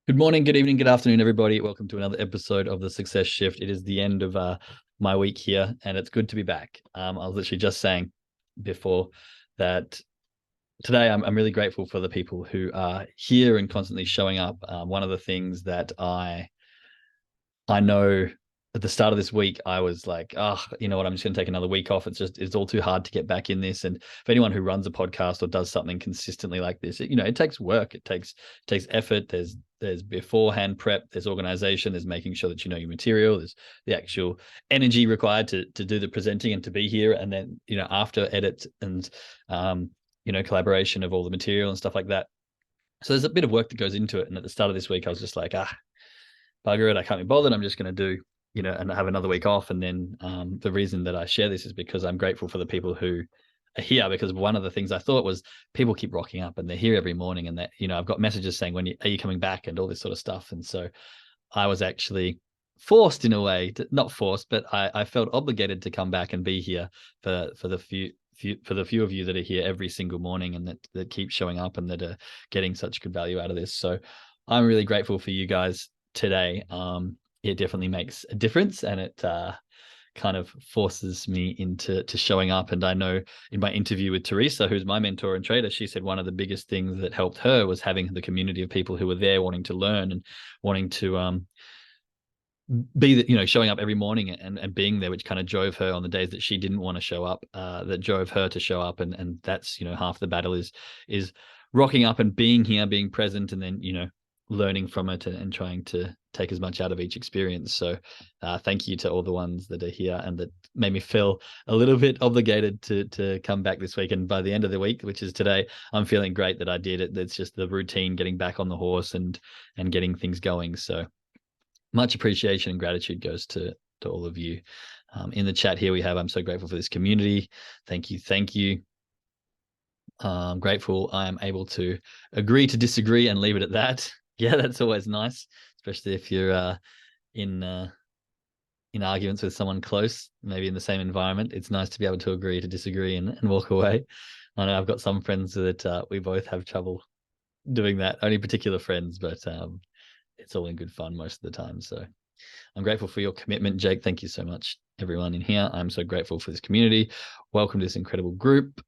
Good morning, good evening, good afternoon, everybody. Welcome to another episode of the Success Shift. It is the end of my week here, and it's good to be back. I was literally just saying before that today I'm really grateful for the people who are here and constantly showing up. One of the things that I know at the start of this week, I was like, oh, you know what? I'm just going to take another week off. It's all too hard to get back in this. And for anyone who runs a podcast or does something consistently like this, it takes work. It takes effort. There's beforehand prep. There's organization. There's making sure that you know your material. There's the actual energy required to do the presenting and to be here. And then after edit and collaboration of all the material and stuff like that. So there's a bit of work that goes into it. And at the start of this week, I was just like, bugger it, I can't be bothered. I'm just going to do, and have another week off. And then the reason that I share this is because I'm grateful for the people who are here, because one of the things I thought was people keep rocking up and they're here every morning, and that, I've got messages saying, are you coming back, and all this sort of stuff. And so I was actually forced in a way, not forced, but I felt obligated to come back and be here for the few of you that are here every single morning and that keep showing up and that are getting such good value out of this. So I'm really grateful for you guys today. It definitely makes a difference, and it kind of forces me into showing up. And I know in my interview with Teresa, who's my mentor and trader, she said one of the biggest things that helped her was having the community of people who were there wanting to learn and wanting to be showing up every morning and being there, which kind of drove her on the days that she didn't want to show up, that drove her to show up. And that's half the battle is rocking up and being here, being present, and then learning from it and trying to take as much out of each experience. So thank you to all the ones that are here and that made me feel a little bit obligated to come back this week. And by the end of the week, which is today, I'm feeling great that I did it. It's just the routine, getting back on the horse and getting things going. So much appreciation and gratitude goes to all of you. In the chat here we have, I'm so grateful for this community. Thank you. I'm grateful I am able to agree to disagree and leave it at that. Yeah, that's always nice, especially if you're in arguments with someone close, maybe in the same environment. It's nice to be able to agree to disagree and walk away. I know I've got some friends that we both have trouble doing that, only particular friends, but it's all in good fun most of the time. So I'm grateful for your commitment, Jake. Thank you so much, everyone in here. I'm so grateful for this community. Welcome to this incredible group.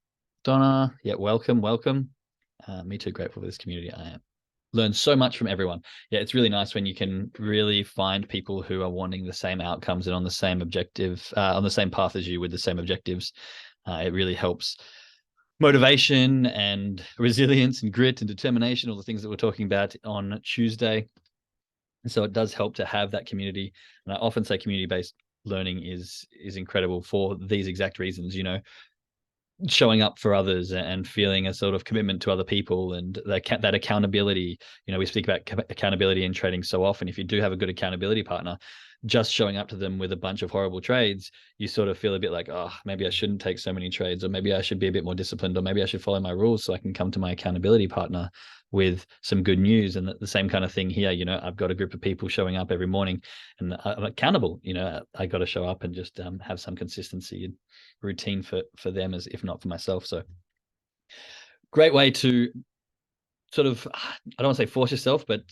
Donna, yeah, welcome. Me too, grateful for this community. I am. Learn so much from everyone. Yeah, it's really nice when you can really find people who are wanting the same outcomes and on the same objective, on the same path as you with the same objectives. It really helps motivation and resilience and grit and determination, all the things that we're talking about on Tuesday. And so it does help to have that community. And I often say community-based learning is incredible for these exact reasons, showing up for others and feeling a sort of commitment to other people and that accountability. We speak about accountability in trading so often. If you do have a good accountability partner, just showing up to them with a bunch of horrible trades, you sort of feel a bit like, oh, maybe I shouldn't take so many trades, or maybe I should be a bit more disciplined, or maybe I should follow my rules so I can come to my accountability partner with some good news. And the same kind of thing here. I've got a group of people showing up every morning and I'm accountable. I got to show up and just have some consistency and routine for them, as if not for myself. So great way to sort of, I don't want to say force yourself, but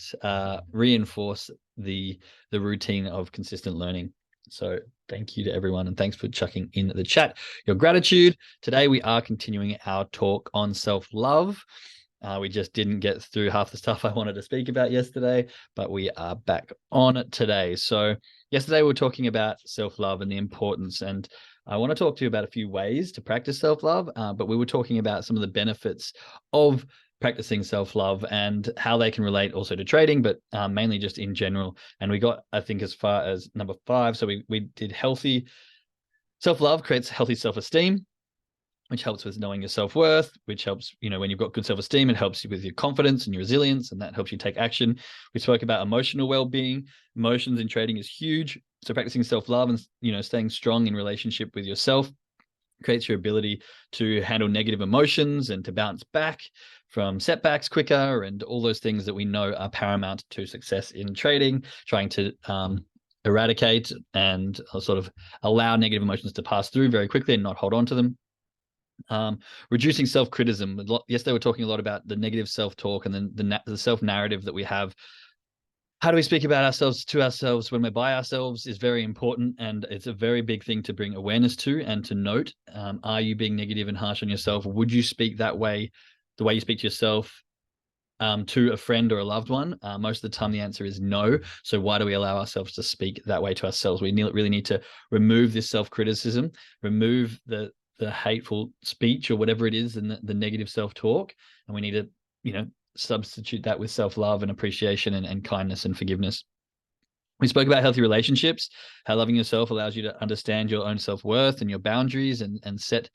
reinforce the routine of consistent learning. So thank you to everyone, and thanks for chucking in the chat your gratitude. Today we are continuing our talk on self-love. We just didn't get through half the stuff I wanted to speak about yesterday, but we are back on it today. So yesterday we were talking about self-love and the importance, and I want to talk to you about a few ways to practice self-love, but we were talking about some of the benefits of practicing self-love and how they can relate also to trading, but mainly just in general. And we got, I think, as far as number 5. So we did healthy self-love creates healthy self-esteem, which helps with knowing your self-worth, which helps, when you've got good self-esteem, it helps you with your confidence and your resilience, and that helps you take action. We spoke about emotional well-being. Emotions in trading is huge. So practicing self-love and, staying strong in relationship with yourself creates your ability to handle negative emotions and to bounce back from setbacks quicker, and all those things that we know are paramount to success in trading, trying to eradicate and sort of allow negative emotions to pass through very quickly and not hold on to them. Reducing self-criticism. Yesterday, we're talking a lot about the negative self-talk and then the self-narrative that we have how do we speak about ourselves to ourselves when we're by ourselves is very important, and it's a very big thing to bring awareness to and to note. Are you being negative and harsh on yourself? Would you speak that way, the way you speak to yourself, to a friend or a loved one? Most of the time the answer is no. So why do we allow ourselves to speak that way to ourselves? We really need to remove this self-criticism, remove the hateful speech or whatever it is, and the negative self-talk, and we need to, substitute that with self-love and appreciation and kindness and forgiveness. We spoke about healthy relationships, how loving yourself allows you to understand your own self-worth and your boundaries, and set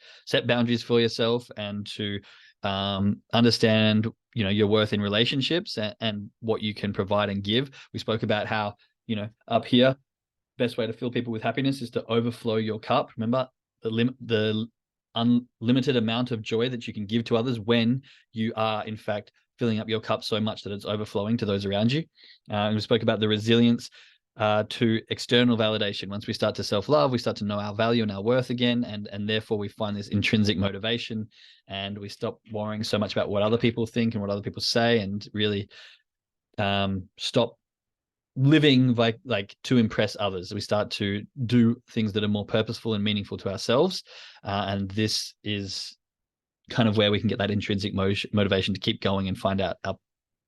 boundaries for yourself, and to understand, your worth in relationships, and what you can provide and give. We spoke about how, up here, best way to fill people with happiness is to overflow your cup. Remember the unlimited amount of joy that you can give to others when you are, in fact, filling up your cup so much that it's overflowing to those around you. And we spoke about the resilience to external validation. Once we start to self-love, we start to know our value and our worth again, and therefore we find this intrinsic motivation, and we stop worrying so much about what other people think and what other people say, and really stop living like to impress others. We start to do things that are more purposeful and meaningful to ourselves, and this is kind of where we can get that intrinsic motivation to keep going and find out our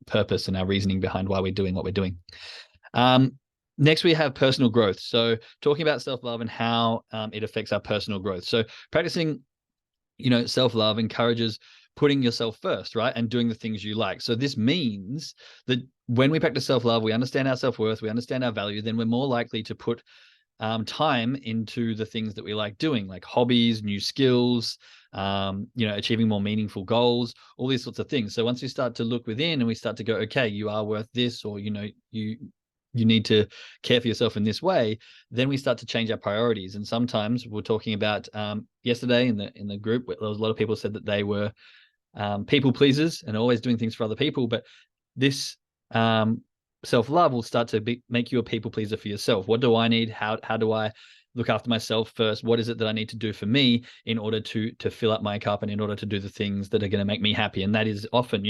purpose and our reasoning behind why we're doing what we're doing. Next, we have personal growth. So talking about self-love and how it affects our personal growth. So practicing, self-love encourages putting yourself first, right? And doing the things you like. So this means that when we practice self-love, we understand our self-worth, we understand our value, then we're more likely to put time into the things that we like doing, like hobbies, new skills, achieving more meaningful goals, all these sorts of things. So once we start to look within and we start to go, okay, you are worth this, or, you need to care for yourself in this way, then we start to change our priorities. And sometimes we're talking about yesterday in the group, there was a lot of people said that they were people pleasers and always doing things for other people. But this self-love will start to make you a people pleaser for yourself. What do I need? How do I look after myself first? What is it that I need to do for me in order to fill up my cup, and in order to do the things that are going to make me happy? And that is often,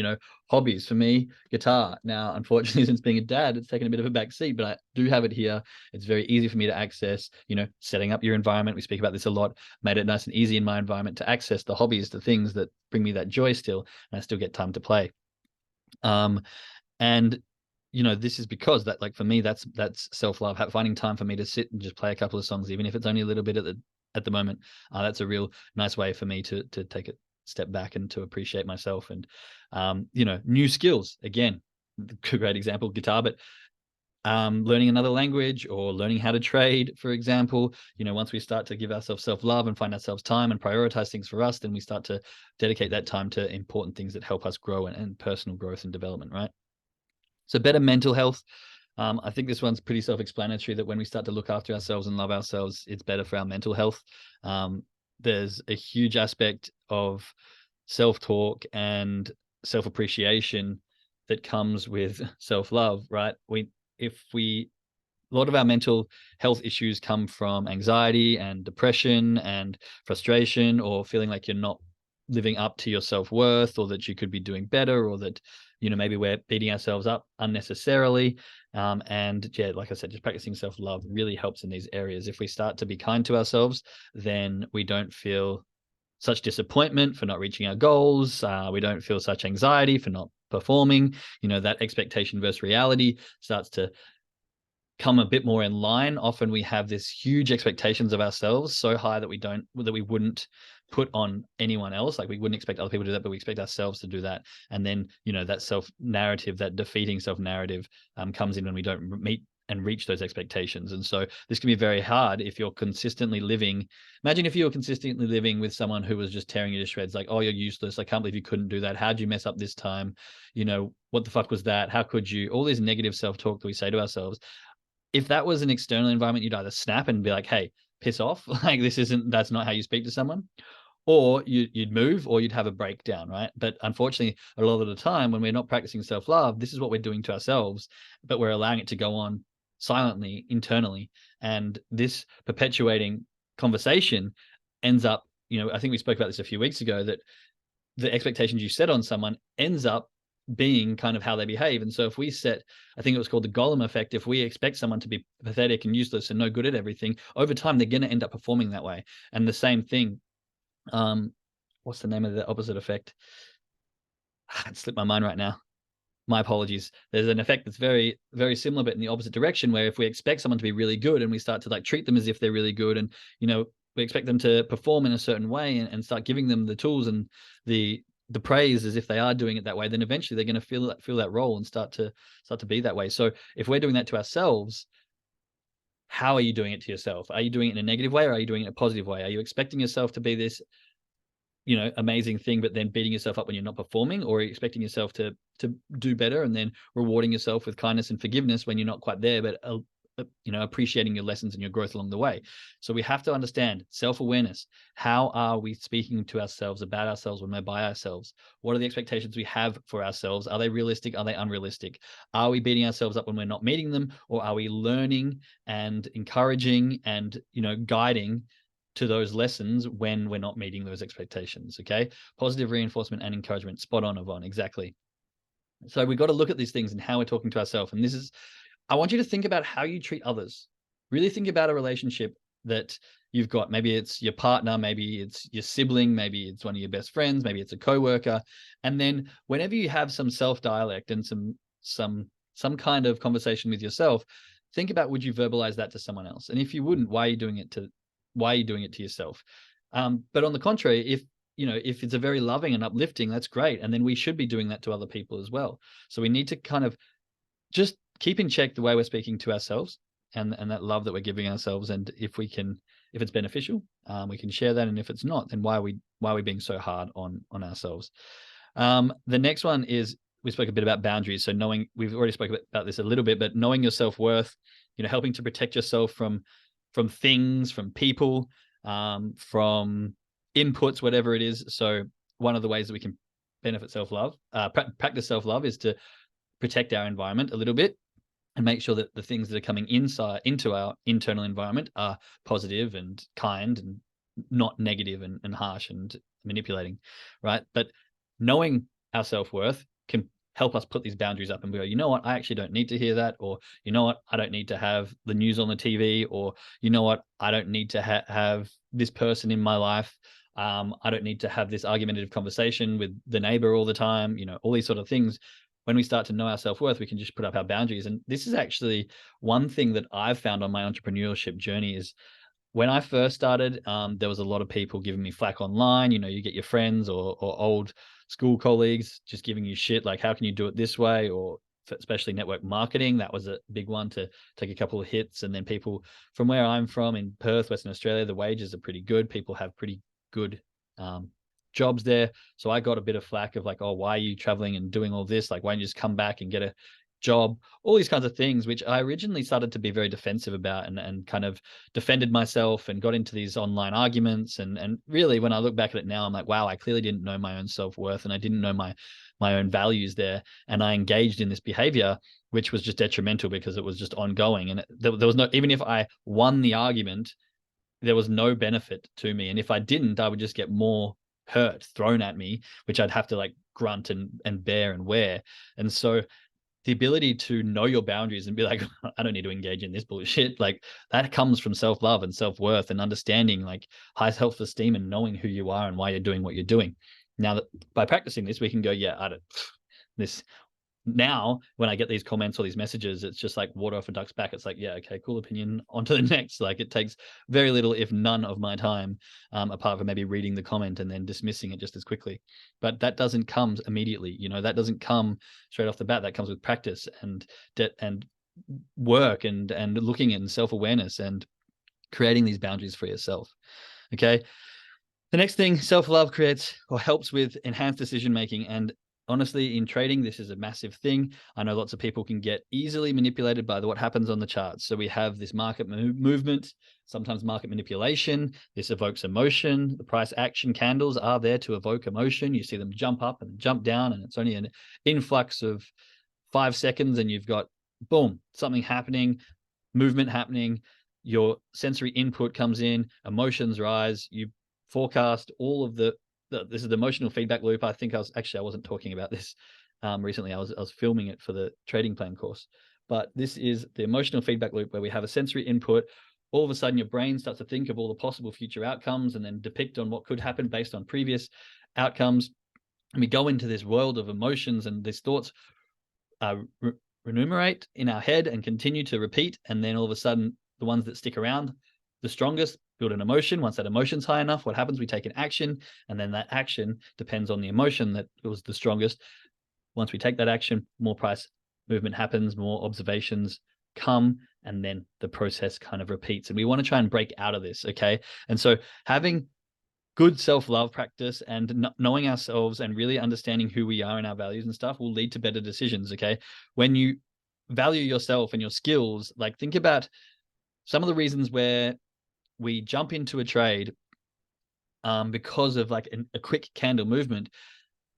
hobbies. For me, guitar. Now, unfortunately, since being a dad, it's taken a bit of a back seat, but I do have it here. It's very easy for me to access. Setting up your environment. We speak about this a lot. Made it nice and easy in my environment to access the hobbies, the things that bring me that joy still, and I still get time to play. And this is because that, like, for me, that's self-love, finding time for me to sit and just play a couple of songs, even if it's only a little bit at the moment. That's a real nice way for me to take a step back and to appreciate myself. And new skills, again, great example, guitar, but learning another language or learning how to trade, for example. Once we start to give ourselves self-love and find ourselves time and prioritize things for us, then we start to dedicate that time to important things that help us grow and personal growth and development, right? So better mental health. I think this one's pretty self-explanatory, that when we start to look after ourselves and love ourselves, it's better for our mental health. There's a huge aspect of self-talk and self-appreciation that comes with self-love, right? A lot of our mental health issues come from anxiety and depression and frustration, or feeling like you're not living up to your self-worth, or that you could be doing better, or that maybe we're beating ourselves up unnecessarily. And yeah, like I said, just practicing self-love really helps in these areas. If we start to be kind to ourselves, then we don't feel such disappointment for not reaching our goals. We don't feel such anxiety for not performing. That expectation versus reality starts to come a bit more in line. Often we have this huge expectations of ourselves, so high that we wouldn't put on anyone else. Like, we wouldn't expect other people to do that, but we expect ourselves to do that. And then, that self-narrative, that defeating self-narrative comes in when we don't meet and reach those expectations. And so this can be very hard if you're consistently living. Imagine if you were consistently living with someone who was just tearing you to shreds, like, oh, you're useless. I can't believe you couldn't do that. How'd you mess up this time? What the fuck was that? How could you? All this negative self-talk that we say to ourselves. If that was an external environment, you'd either snap and be like, hey, piss off. Like, that's not how you speak to someone. Or you'd move, or you'd have a breakdown, right? But unfortunately, a lot of the time when we're not practicing self-love, this is what we're doing to ourselves, but we're allowing it to go on silently, internally. And this perpetuating conversation ends up, I think we spoke about this a few weeks ago, that the expectations you set on someone ends up being kind of how they behave. And so if we set, I think it was called the golem effect, if we expect someone to be pathetic and useless and no good at everything, over time they're going to end up performing that way. And the same thing, what's the name of the opposite effect? It slipped my mind right now. My apologies. There's an effect that's very, very similar, but in the opposite direction, where if we expect someone to be really good and we start to like treat them as if they're really good, and we expect them to perform in a certain way, and start giving them the tools and the praise as if they are doing it that way, then eventually they're going to feel that role and start to be that way. So if we're doing that to ourselves, how are you doing it to yourself? Are you doing it in a negative way, or are you doing it in a positive way? Are you expecting yourself to be this amazing thing, but then beating yourself up when you're not performing, or expecting yourself to do better and then rewarding yourself with kindness and forgiveness when you're not quite there, but appreciating your lessons and your growth along the way? So we have to understand self-awareness. How are we speaking to ourselves about ourselves when we're by ourselves? What are the expectations we have for ourselves? Are they realistic? Are they unrealistic? Are we beating ourselves up when we're not meeting them, or are we learning and encouraging and guiding to those lessons when we're not meeting those expectations? Okay. Positive reinforcement and encouragement. Spot on, Yvonne. Exactly. So we've got to look at these things and how we're talking to ourselves. And I want you to think about how you treat others. Really think about a relationship that you've got. Maybe it's your partner, maybe it's your sibling, maybe it's one of your best friends, maybe it's a coworker. And then whenever you have some self-dialect and some kind of conversation with yourself, think about, would you verbalize that to someone else? And if you wouldn't, why are you doing it to yourself? But on the contrary, if it's a very loving and uplifting, that's great. And then we should be doing that to other people as well. So we need to kind of just keep in check the way we're speaking to ourselves and that love that we're giving ourselves. And if it's beneficial, we can share that. And if it's not, then why are we being so hard on ourselves? The next one is, we spoke a bit about boundaries. So we've already spoken about this a little bit, but knowing your self-worth, helping to protect yourself from things, from people, from inputs, whatever it is. So one of the ways that we can benefit self-love, practice self-love, is to protect our environment a little bit and make sure that the things that are coming into our internal environment are positive and kind and not negative and harsh and manipulating, right? But knowing our self-worth can help us put these boundaries up and go, you know what, I actually don't need to hear that, or you know what, I don't need to have the news on the TV, or you know what, I don't need to have this person in my life. I don't need to have this argumentative conversation with the neighbor all the time, all these sort of things. When we start to know our self-worth, we can just put up our boundaries. And this is actually one thing that I've found on my entrepreneurship journey is, when I first started, there was a lot of people giving me flack online. You get your friends or old school colleagues just giving you shit, like, how can you do it this way? Or especially network marketing, that was a big one to take a couple of hits. And then people from where I'm from in Perth, Western Australia, the wages are pretty good. People have pretty good jobs there. So I got a bit of flack of like, oh, why are you traveling and doing all this? Like, why don't you just come back and get a job? All these kinds of things, which I originally started to be very defensive about and kind of defended myself and got into these online arguments. And really, when I look back at it now, I'm like, wow, I clearly didn't know my own self-worth, and I didn't know my own values there. And I engaged in this behavior, which was just detrimental because it was just ongoing. And there was no, even if I won the argument, there was no benefit to me. And if I didn't, I would just get more hurt thrown at me, which I'd have to like grunt and bear and wear. And so the ability to know your boundaries and be like, I don't need to engage in this bullshit, like that comes from self-love and self-worth and understanding like high self-esteem and knowing who you are and why you're doing what you're doing. Now that by practicing this, we can go, yeah, I don't this. Now, when I get these comments or these messages, it's just like water off a duck's back. It's like, yeah, okay, cool opinion, on to the next. Like, it takes very little, if none, of my time, apart from maybe reading the comment and then dismissing it just as quickly. But that doesn't come immediately. That doesn't come straight off the bat. That comes with practice and work and looking in self-awareness and creating these boundaries for yourself. Okay. The next thing, self-love creates or helps with enhanced decision-making. And honestly, in trading, this is a massive thing. I know lots of people can get easily manipulated by what happens on the charts. So we have this market movement, sometimes market manipulation. This evokes emotion. The price action candles are there to evoke emotion. You see them jump up and jump down, and it's only an influx of 5 seconds, and you've got, boom, something happening, movement happening. Your sensory input comes in, emotions rise. You forecast all of this is the emotional feedback loop. I think I wasn't talking about this recently. I was filming it for the trading plan course. But this is the emotional feedback loop, where we have a sensory input. All of a sudden, your brain starts to think of all the possible future outcomes and then depict on what could happen based on previous outcomes. And we go into this world of emotions, and these thoughts remunerate in our head and continue to repeat. And then all of a sudden, the ones that stick around the strongest build an emotion. Once that emotion's high enough, what happens? We take an action, and then that action depends on the emotion that was the strongest. Once we take that action, more price movement happens, more observations come, and then the process kind of repeats. And we want to try and break out of this, okay? And so having good self-love practice and knowing ourselves and really understanding who we are and our values and stuff will lead to better decisions, okay? When you value yourself and your skills, like think about some of the reasons where we jump into a trade because of like a quick candle movement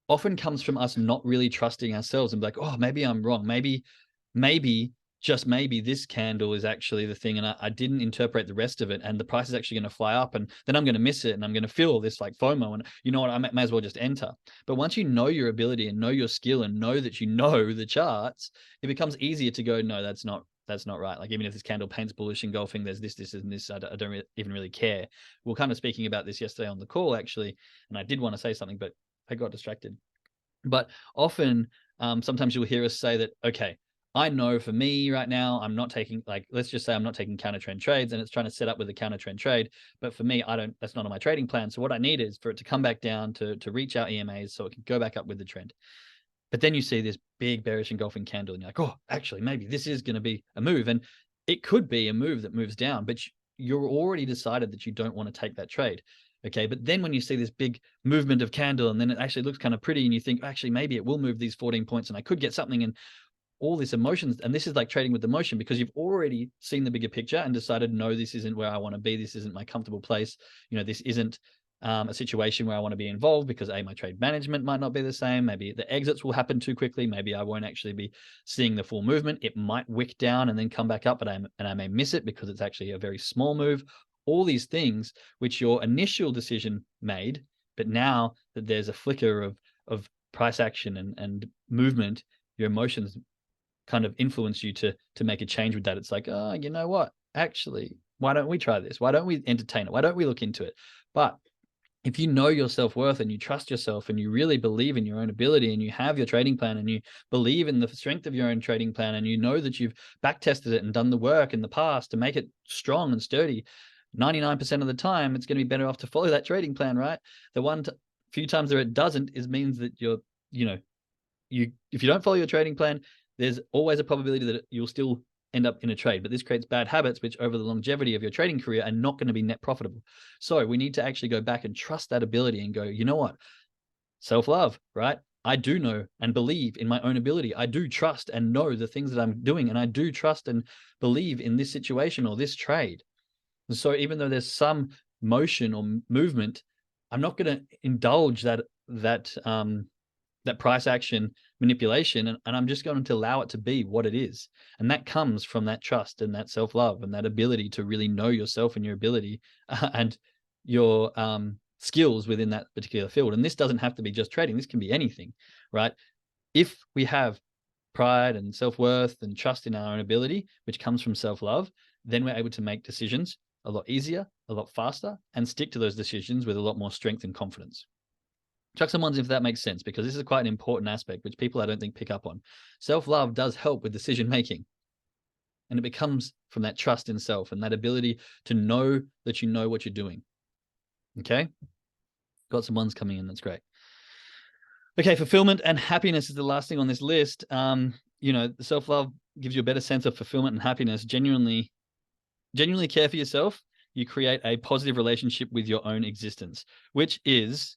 often comes from us not really trusting ourselves and be like, oh, maybe I'm wrong. Maybe, just maybe this candle is actually the thing. And I didn't interpret the rest of it. And the price is actually going to fly up, and then I'm going to miss it. And I'm going to feel all this like FOMO. And you know what? I may as well just enter. But once you know your ability and know your skill and know that you know the charts, it becomes easier to go, no, that's not right. Like even if this candle paints bullish engulfing, there's this, and this, I don't even really care. We were kind of speaking about this yesterday on the call, actually. And I did want to say something, but I got distracted. But often, sometimes you'll hear us say that, okay, I know for me right now, I'm not taking, like, let's just say I'm not taking counter trend trades, and it's trying to set up with a counter trend trade. But for me, that's not on my trading plan. So what I need is for it to come back down to reach our EMAs so it can go back up with the trend. But then you see this big bearish engulfing candle, and you're like, oh, actually, maybe this is going to be a move. And it could be a move that moves down, but you're already decided that you don't want to take that trade. Okay, but then when you see this big movement of candle, and then it actually looks kind of pretty, and you think, actually, maybe it will move these 14 points and I could get something, and all this emotions. And this is like trading with emotion, because you've already seen the bigger picture and decided, no, this isn't where I want to be. This isn't my comfortable place. This isn't a situation where I want to be involved, because my trade management might not be the same. Maybe the exits will happen too quickly. Maybe I won't actually be seeing the full movement. It might wick down and then come back up, but I may miss it because it's actually a very small move. All these things which your initial decision made, but now that there's a flicker of price action and movement, your emotions kind of influence you to make a change with that. It's like, oh, you know what? Actually, why don't we try this? Why don't we entertain it? Why don't we look into it? But if you know your self-worth and you trust yourself and you really believe in your own ability and you have your trading plan and you believe in the strength of your own trading plan and you know that you've back tested it and done the work in the past to make it strong and sturdy, 99% of the time, it's going to be better off to follow that trading plan, right? The few times that it doesn't means that if you don't follow your trading plan, there's always a probability that you'll still end up in a trade. But this creates bad habits, which over the longevity of your trading career are not going to be net profitable. So we need to actually go back and trust that ability and go, you know what? Self-love, right? I do know and believe in my own ability. I do trust and know the things that I'm doing. And I do trust and believe in this situation or this trade. And so even though there's some motion or movement, I'm not going to indulge that price action manipulation, and I'm just going to allow it to be what it is. And that comes from that trust and that self-love and that ability to really know yourself and your ability and your skills within that particular field. And this doesn't have to be just trading. This can be anything, right? If we have pride and self-worth and trust in our own ability, which comes from self-love, then we're able to make decisions a lot easier, a lot faster, and stick to those decisions with a lot more strength and confidence. Chuck some ones if that makes sense, because this is quite an important aspect, which people I don't think pick up on. Self-love does help with decision-making. And it becomes from that trust in self and that ability to know that you know what you're doing. Okay? Got some ones coming in. That's great. Okay, fulfillment and happiness is the last thing on this list. Self-love gives you a better sense of fulfillment and happiness. Genuinely care for yourself. You create a positive relationship with your own existence, which is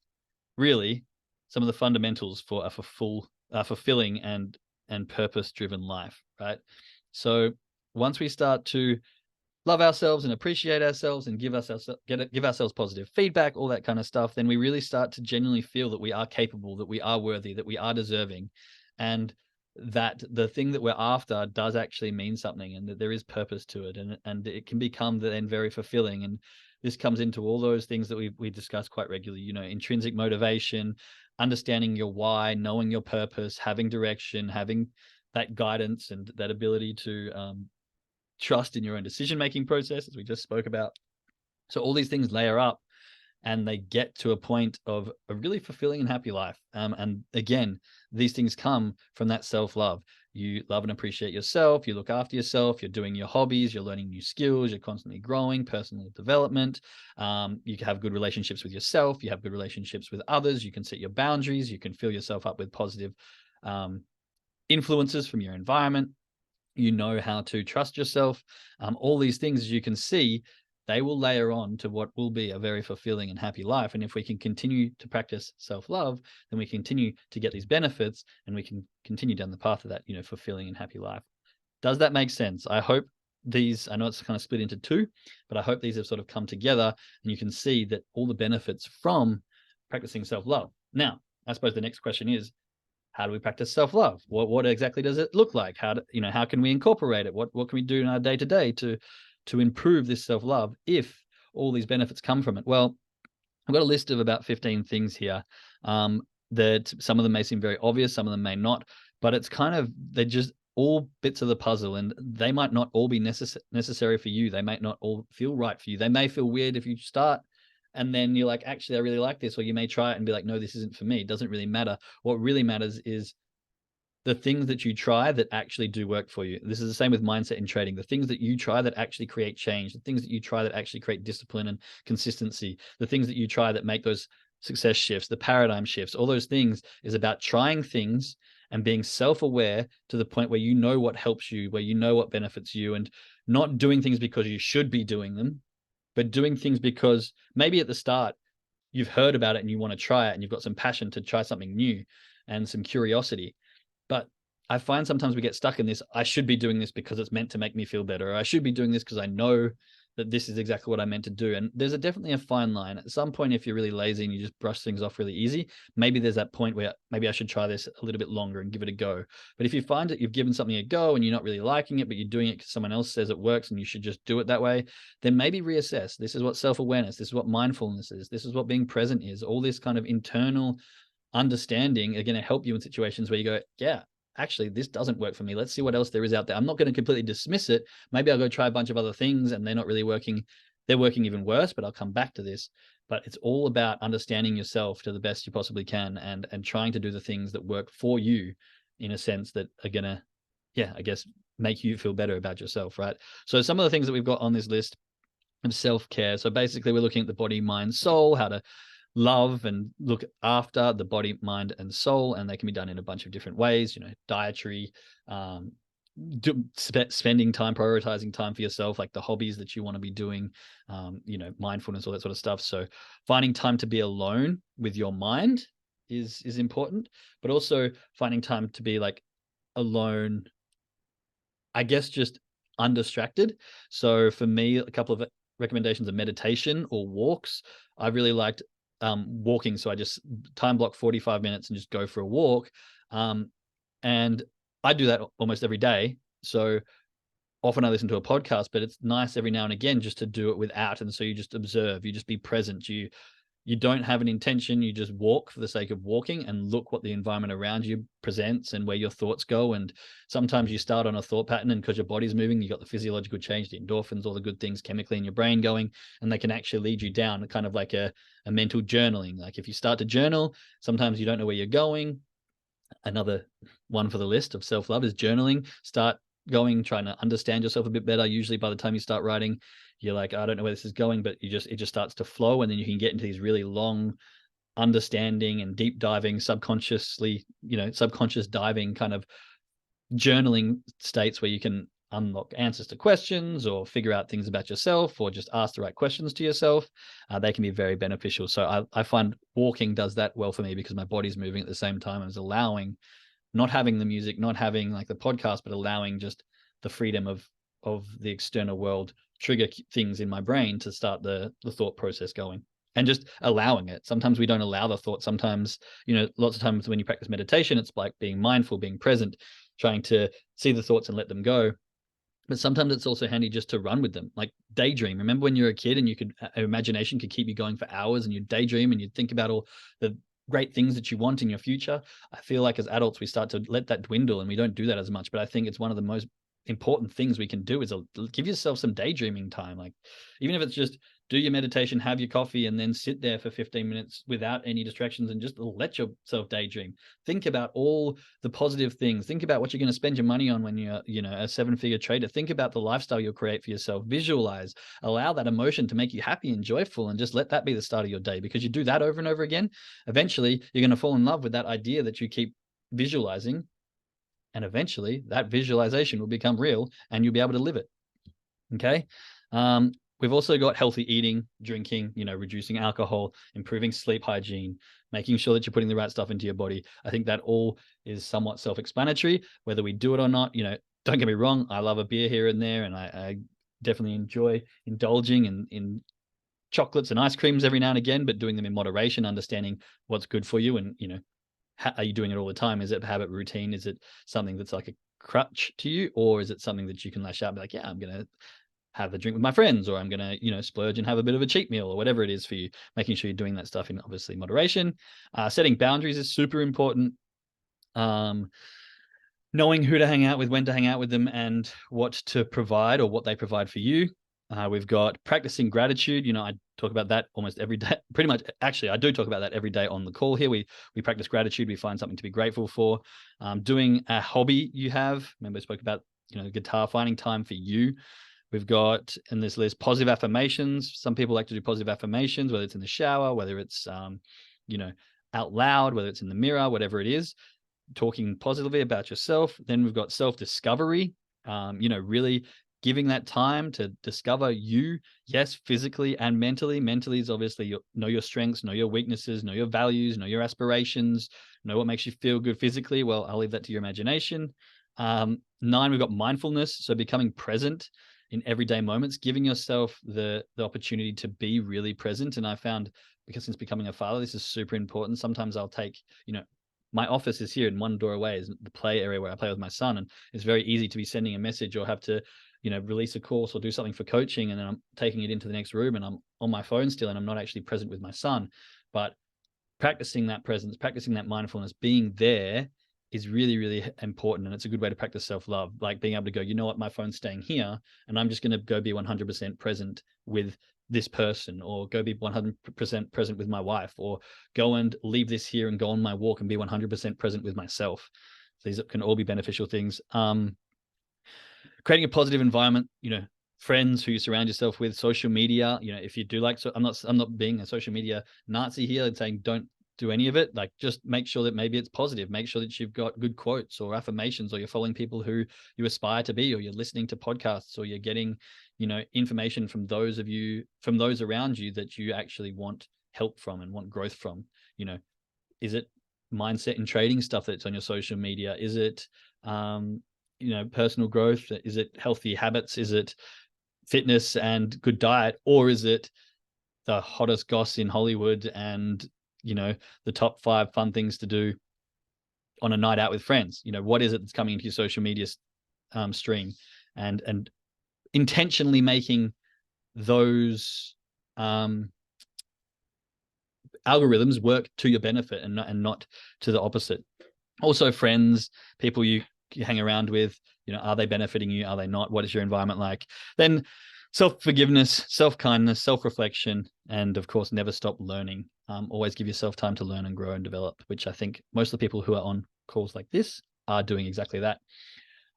really some of the fundamentals for a fulfilling and purpose-driven life, right? So once we start to love ourselves and appreciate ourselves and give ourselves positive feedback, all that kind of stuff, then we really start to genuinely feel that we are capable, that we are worthy, that we are deserving, and that the thing that we're after does actually mean something, and that there is purpose to it, and it can become then very fulfilling. And this comes into all those things that we discuss quite regularly, you know, intrinsic motivation, understanding your why, knowing your purpose, having direction, having that guidance and that ability to trust in your own decision-making process, as we just spoke about. So all these things layer up and they get to a point of a really fulfilling and happy life. And again, these things come from that self-love. You love and appreciate yourself, you look after yourself, you're doing your hobbies, you're learning new skills, you're constantly growing, personal development. You can have good relationships with yourself, you have good relationships with others, you can set your boundaries, you can fill yourself up with positive influences from your environment. You know how to trust yourself. All these things, as you can see, they will layer on to what will be a very fulfilling and happy life. And if we can continue to practice self-love, then we continue to get these benefits and we can continue down the path of that, you know, fulfilling and happy life. Does that make sense? I hope these, I know it's kind of split into two, but I hope these have sort of come together and you can see that all the benefits from practicing self-love. Now, I suppose the next question is, how do we practice self-love? What exactly does it look like? How can we incorporate it? What can we do in our day-to-day to improve this self-love if all these benefits come from it? Well, I've got a list of about 15 things here that some of them may seem very obvious, some of them may not, but it's kind of, they're just all bits of the puzzle and they might not all be necessary for you. They might not all feel right for you. They may feel weird if you start and then you're like, actually, I really like this. Or you may try it and be like, no, this isn't for me. It doesn't really matter. What really matters is the things that you try that actually do work for you. This is the same with mindset in trading. The things that you try that actually create change, the things that you try that actually create discipline and consistency, the things that you try that make those success shifts, the paradigm shifts, all those things is about trying things and being self-aware to the point where you know what helps you, where you know what benefits you, and not doing things because you should be doing them, but doing things because maybe at the start you've heard about it and you want to try it and you've got some passion to try something new and some curiosity. But I find sometimes we get stuck in this, I should be doing this because it's meant to make me feel better. Or I should be doing this because I know that this is exactly what I meant to do. And there's definitely a fine line. At some point, if you're really lazy and you just brush things off really easy, maybe there's that point where maybe I should try this a little bit longer and give it a go. But if you find that you've given something a go and you're not really liking it, but you're doing it because someone else says it works and you should just do it that way, then maybe reassess. This is what self-awareness, this is what mindfulness is, this is what being present is. All this kind of internal understanding are going to help you in situations where you go, yeah, actually, this doesn't work for me. Let's see what else there is out there. I'm not going to completely dismiss it. Maybe I'll go try a bunch of other things and they're not really working. They're working even worse, but I'll come back to this. But it's all about understanding yourself to the best you possibly can and trying to do the things that work for you in a sense that are going to, yeah, I guess, make you feel better about yourself, right? So some of the things that we've got on this list of self-care. So basically we're looking at the body, mind, soul, how to love and look after the body, mind, and soul, and they can be done in a bunch of different ways. You know, dietary, spending time, prioritizing time for yourself, like the hobbies that you want to be doing, you know, mindfulness, all that sort of stuff. So finding time to be alone with your mind is important, but also finding time to be like alone, I guess, just undistracted. So for me, a couple of recommendations are meditation or walks. I really liked walking. So I just time block 45 minutes and just go for a walk. And I do that almost every day. So often I listen to a podcast, but it's nice every now and again just to do it without. And so you just observe, you just be present. You don't have an intention. You just walk for the sake of walking and look what the environment around you presents and where your thoughts go. And sometimes you start on a thought pattern and because your body's moving, you got the physiological change, the endorphins, all the good things chemically in your brain going, and they can actually lead you down kind of like a mental journaling. Like if you start to journal, sometimes you don't know where you're going. Another one for the list of self-love is journaling. Start going, trying to understand yourself a bit better. Usually by the time you start writing, you're like, I don't know where this is going, but it just starts to flow. And then you can get into these really long understanding and deep diving, subconscious diving kind of journaling states where you can unlock answers to questions or figure out things about yourself or just ask the right questions to yourself. They can be very beneficial. So I find walking does that well for me because my body's moving at the same time as allowing, not having the music, not having like the podcast, but allowing just the freedom of the external world trigger things in my brain to start the thought process going and just allowing it. Sometimes we don't allow the thought. Sometimes, you know, lots of times when you practice meditation, it's like being mindful, being present, trying to see the thoughts and let them go. but sometimes it's also handy just to run with them. Like daydream. Remember when you were a kid and you could, imagination could keep you going for hours, and you'd daydream and you'd think about all the great things that you want in your future. I feel like as adults, we start to let that dwindle and we don't do that as much. But I think it's one of the most important things we can do is give yourself some daydreaming time. Like even if it's just do your meditation, have your coffee, and then sit there for 15 minutes without any distractions and just let yourself daydream. Think about all the positive things. Think about what you're going to spend your money on when you're, a 7-figure trader. Think about the lifestyle you'll create for yourself. Visualize, allow that emotion to make you happy and joyful, and just let that be the start of your day. Because you do that over and over again, eventually you're going to fall in love with that idea that you keep visualizing. And eventually that visualization will become real and you'll be able to live it. Okay. We've also got healthy eating, drinking, reducing alcohol, improving sleep hygiene, making sure that you're putting the right stuff into your body. I think that all is somewhat self-explanatory, whether we do it or not. Don't get me wrong. I love a beer here and there, and I definitely enjoy indulging in chocolates and ice creams every now and again, but doing them in moderation, understanding what's good for you. And, are you doing it all the time? Is it a habit, routine? Is it something that's like a crutch to you? Or is it something that you can lash out and be like, yeah, I'm going to have a drink with my friends, or I'm going to, splurge and have a bit of a cheat meal, or whatever it is for you, making sure you're doing that stuff in obviously moderation. Setting boundaries is super important. Knowing who to hang out with, when to hang out with them, and what to provide or what they provide for you. We've got practicing gratitude. I talk about that almost every day. Pretty much, actually, I do talk about that every day on the call here. We practice gratitude. We find something to be grateful for. Doing a hobby you have. Remember, I spoke about guitar, finding time for you. We've got in this list positive affirmations. Some people like to do positive affirmations, whether it's in the shower, whether it's out loud, whether it's in the mirror, whatever it is. Talking positively about yourself. Then we've got self-discovery. Really giving that time to discover you, yes, physically and mentally. Mentally is obviously know your strengths, know your weaknesses, know your values, know your aspirations, know what makes you feel good physically. Well, I'll leave that to your imagination. 9, we've got mindfulness. So becoming present in everyday moments, giving yourself the opportunity to be really present. And I found, because since becoming a father, this is super important. Sometimes I'll take, my office is here, and one door away is the play area where I play with my son. And it's very easy to be sending a message or have to, release a course or do something for coaching. And then I'm taking it into the next room and I'm on my phone still, and I'm not actually present with my son. But practicing that presence, practicing that mindfulness, being there is really, really important. And it's a good way to practice self-love, like being able to go, you know what, my phone's staying here and I'm just going to go be 100% present with this person, or go be 100% present with my wife, or go and leave this here and go on my walk and be 100% present with myself. These can all be beneficial things. Creating a positive environment, friends who you surround yourself with, social media, if you do like, so I'm not being a social media Nazi here and saying don't do any of it. Like, just make sure that maybe it's positive. Make sure that you've got good quotes or affirmations, or you're following people who you aspire to be, or you're listening to podcasts, or you're getting, information from those around you that you actually want help from and want growth from. Is it mindset and trading stuff that's on your social media? Is it, personal growth? Is it healthy habits? Is it fitness and good diet? Or is it the hottest goss in Hollywood and, the top 5 fun things to do on a night out with friends? What is it that's coming into your social media stream, and intentionally making those algorithms work to your benefit and not to the opposite. Also, friends, people you hang around with, are they benefiting you? Are they not? What is your environment like? Then self-forgiveness, self-kindness, self-reflection, and of course, never stop learning. Always give yourself time to learn and grow and develop, which I think most of the people who are on calls like this are doing exactly that.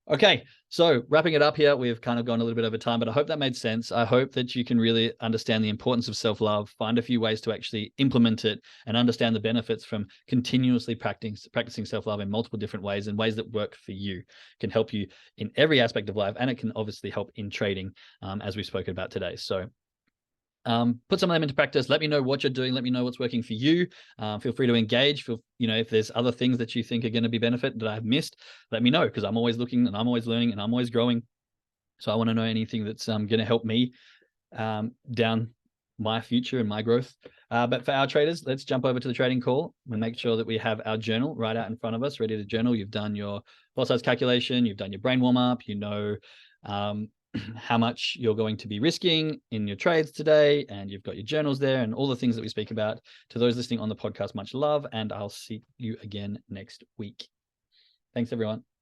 Okay, so wrapping it up here, we've kind of gone a little bit over time, but I hope that made sense. I hope that you can really understand the importance of self-love, find a few ways to actually implement it, and understand the benefits from continuously practicing self-love in multiple different ways, and ways that work for you. It can help you in every aspect of life, and it can obviously help in trading, as we've spoken about today. So put some of them into practice. Let me know what you're doing. Let me know what's working for you. Feel free to engage. If there's other things that you think are going to be benefit that I've missed, let me know, because I'm always looking and I'm always learning and I'm always growing. So I want to know anything that's going to help me down my future and my growth. But for our traders, let's jump over to the trading call and make sure that we have our journal right out in front of us, ready to journal. You've done your lot size calculation. You've done your brain warm up. how much you're going to be risking in your trades today, and you've got your journals there and all the things that we speak about. To those listening on the podcast, much love, and I'll see you again next week. Thanks, everyone.